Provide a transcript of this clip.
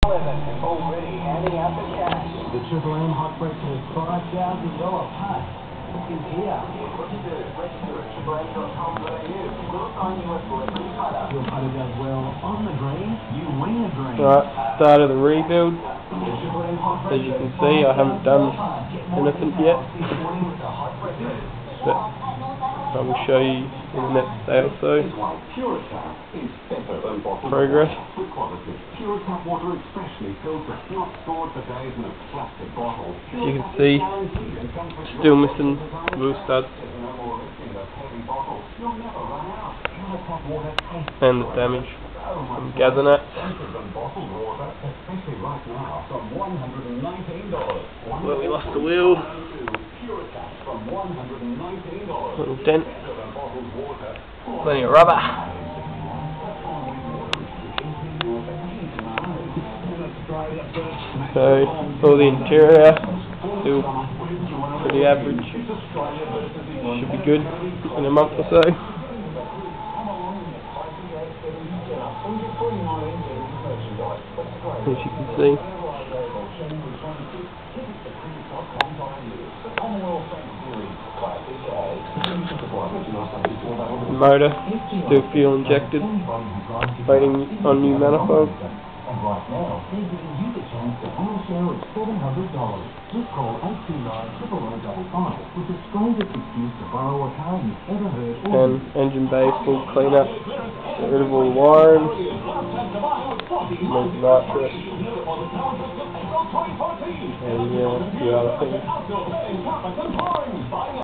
Already handing out the cash. The Triple M Hot Breakfast $5,000 putt is here. What to do? Register at triplem.com.au. We'll sign you up for a free putter. Your putter does well on the green, you win a green. Right, start of the rebuild. As you can see, I haven't done anything yet, but I will show you in the next day or so. Progress. As you can see, still missing wheel studs and the damage from Gazanat. Where we lost the wheel, little dent, plenty of rubber. So all the interior still pretty average. Should be good in a month or so. As you can see, the motor still fuel injected, waiting on new manifold. And right now, they're giving you the chance to win a share of $700. Just call 829-0055 with the strongest excuse to borrow a car you've ever heard. And engine bay full clean up, get rid of all the wiring, make nitrous, and a few other things.